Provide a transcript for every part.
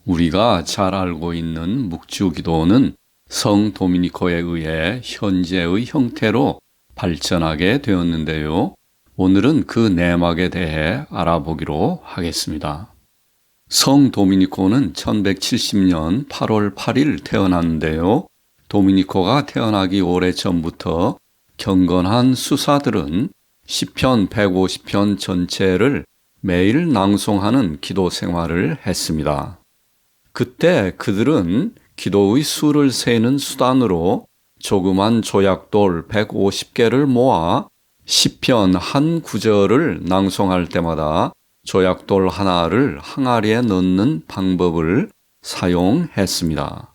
우리가 잘 알고 있는 묵주기도는 성 도미니코에 의해 현재의 형태로 발전하게 되었는데요. 오늘은 그 내막에 대해 알아보기로 하겠습니다. 성 도미니코는 1170년 8월 8일 태어났는데요. 도미니코가 태어나기 오래전부터 경건한 수사들은 시편 150편 전체를 매일 낭송하는 기도 생활을 했습니다. 그때 그들은 기도의 수를 세는 수단으로 조그만 조약돌 150개를 모아 시편 한 구절을 낭송할 때마다 조약돌 하나를 항아리에 넣는 방법을 사용했습니다.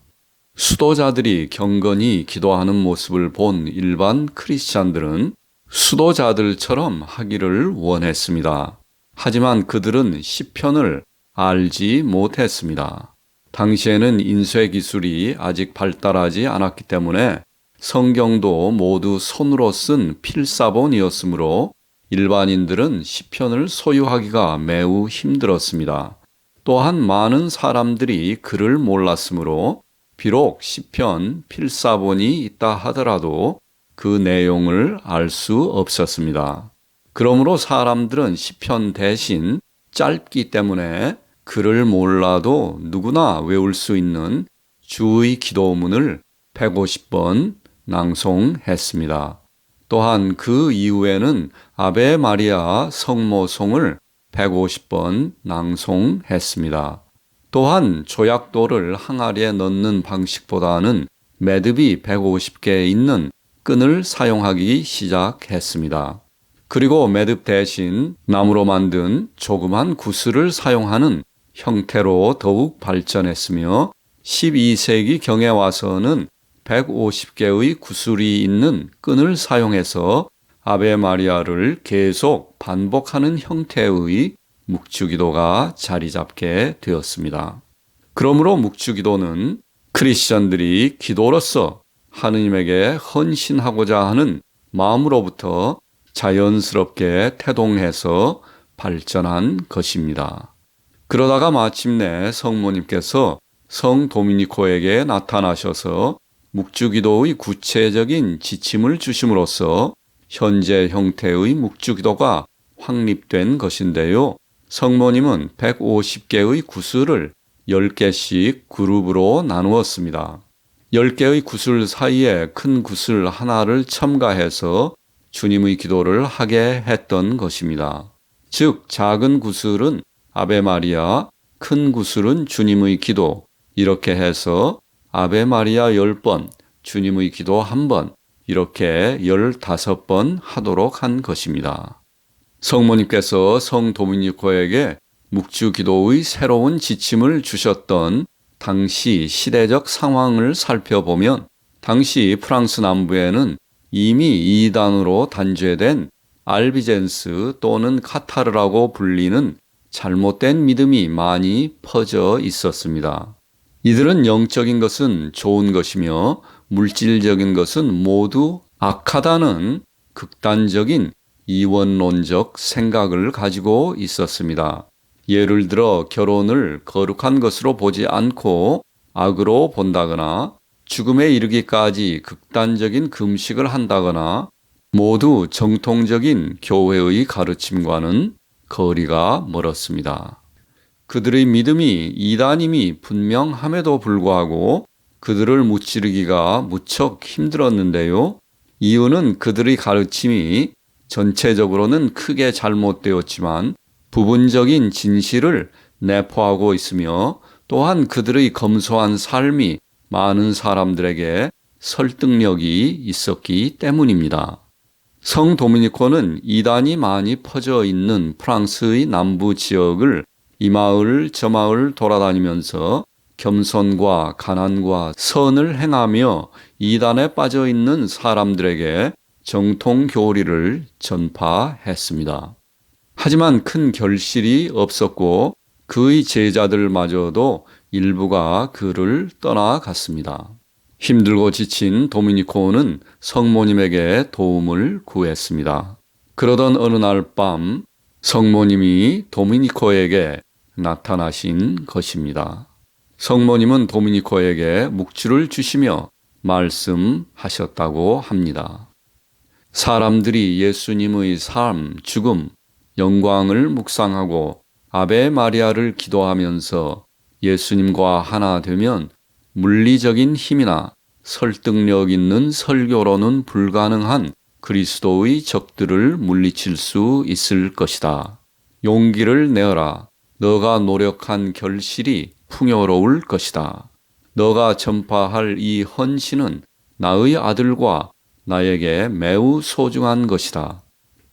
수도자들이 경건히 기도하는 모습을 본 일반 크리스찬들은 수도자들처럼 하기를 원했습니다. 하지만 그들은 시편을 알지 못했습니다. 당시에는 인쇄 기술이 아직 발달하지 않았기 때문에 성경도 모두 손으로 쓴 필사본이었으므로 일반인들은 시편을 소유하기가 매우 힘들었습니다. 또한 많은 사람들이 글을 몰랐으므로 비록 시편 필사본이 있다 하더라도 그 내용을 알 수 없었습니다. 그러므로 사람들은 시편 대신 짧기 때문에 글을 몰라도 누구나 외울 수 있는 주의 기도문을 150번 낭송했습니다. 또한 그 이후에는 아베 마리아 성모송을 150번 낭송했습니다. 또한 조약돌을 항아리에 넣는 방식보다는 매듭이 150개 있는 끈을 사용하기 시작했습니다. 그리고 매듭 대신 나무로 만든 조그만 구슬을 사용하는 형태로 더욱 발전했으며 12세기 경에 와서는 150개의 구슬이 있는 끈을 사용해서 아베 마리아를 계속 반복하는 형태의 묵주기도가 자리 잡게 되었습니다. 그러므로 묵주기도는 크리스천들이 기도로서 하느님에게 헌신하고자 하는 마음으로부터 자연스럽게 태동해서 발전한 것입니다. 그러다가 마침내 성모님께서 성 도미니코에게 나타나셔서 묵주기도의 구체적인 지침을 주심으로써 현재 형태의 묵주기도가 확립된 것인데요. 성모님은 150개의 구슬을 10개씩 그룹으로 나누었습니다. 10개의 구슬 사이에 큰 구슬 하나를 첨가해서 주님의 기도를 하게 했던 것입니다. 즉 작은 구슬은 아베 마리아, 큰 구슬은 주님의 기도, 이렇게 해서 아베 마리아 10번, 주님의 기도 1번, 이렇게 15번 하도록 한 것입니다. 성모님께서 성 도미니코에게 묵주 기도의 새로운 지침을 주셨던 당시 시대적 상황을 살펴보면 당시 프랑스 남부에는 이미 이단으로 단죄된 알비젠스 또는 카타르라고 불리는 잘못된 믿음이 많이 퍼져 있었습니다. 이들은 영적인 것은 좋은 것이며 물질적인 것은 모두 악하다는 극단적인 이원론적 생각을 가지고 있었습니다. 예를 들어 결혼을 거룩한 것으로 보지 않고 악으로 본다거나 죽음에 이르기까지 극단적인 금식을 한다거나 모두 정통적인 교회의 가르침과는 거리가 멀었습니다. 그들의 믿음이 이단임이 분명함에도 불구하고 그들을 무찌르기가 무척 힘들었는데요. 이유는 그들의 가르침이 전체적으로는 크게 잘못되었지만 부분적인 진실을 내포하고 있으며 또한 그들의 검소한 삶이 많은 사람들에게 설득력이 있었기 때문입니다. 성 도미니코는 이단이 많이 퍼져 있는 프랑스의 남부 지역을 이 마을 저 마을 돌아다니면서 겸손과 가난과 선을 행하며 이단에 빠져 있는 사람들에게 정통 교리를 전파했습니다. 하지만 큰 결실이 없었고 그의 제자들마저도 일부가 그를 떠나갔습니다. 힘들고 지친 도미니코는 성모님에게 도움을 구했습니다. 그러던 어느 날 밤 성모님이 도미니코에게 나타나신 것입니다. 성모님은 도미니코에게 묵주를 주시며 말씀하셨다고 합니다. 사람들이 예수님의 삶, 죽음, 영광을 묵상하고 아베 마리아를 기도하면서 예수님과 하나 되면 물리적인 힘이나 설득력 있는 설교로는 불가능한 그리스도의 적들을 물리칠 수 있을 것이다. 용기를 내어라. 너가 노력한 결실이 풍요로울 것이다. 너가 전파할 이 헌신은 나의 아들과 나에게 매우 소중한 것이다.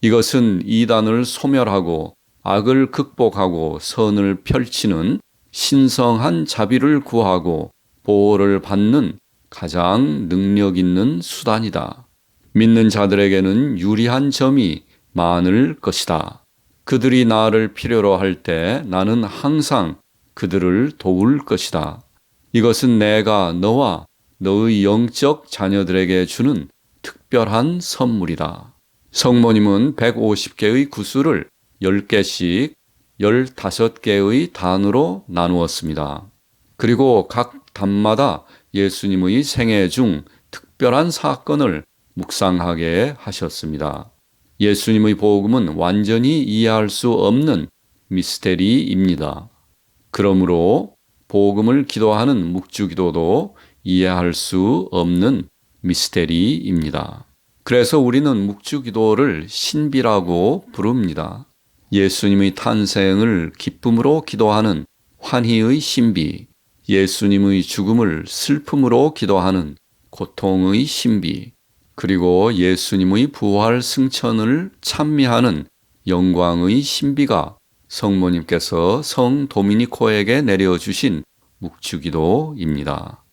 이것은 이단을 소멸하고 악을 극복하고 선을 펼치는 신성한 자비를 구하고 보호를 받는 가장 능력 있는 수단이다. 믿는 자들에게는 유리한 점이 많을 것이다. 그들이 나를 필요로 할 때 나는 항상 그들을 도울 것이다. 이것은 내가 너와 너의 영적 자녀들에게 주는 특별한 선물이다. 성모님은 150개의 구슬을 10개씩 15개의 단으로 나누었습니다. 그리고 각 단마다 예수님의 생애 중 특별한 사건을 묵상하게 하셨습니다. 예수님의 복음은 완전히 이해할 수 없는 미스테리입니다. 그러므로 복음을 기도하는 묵주기도도 이해할 수 없는 미스테리입니다. 그래서 우리는 묵주기도를 신비라고 부릅니다. 예수님의 탄생을 기쁨으로 기도하는 환희의 신비, 예수님의 죽음을 슬픔으로 기도하는 고통의 신비, 그리고 예수님의 부활 승천을 찬미하는 영광의 신비가 성모님께서 성 도미니코에게 내려주신 묵주기도입니다.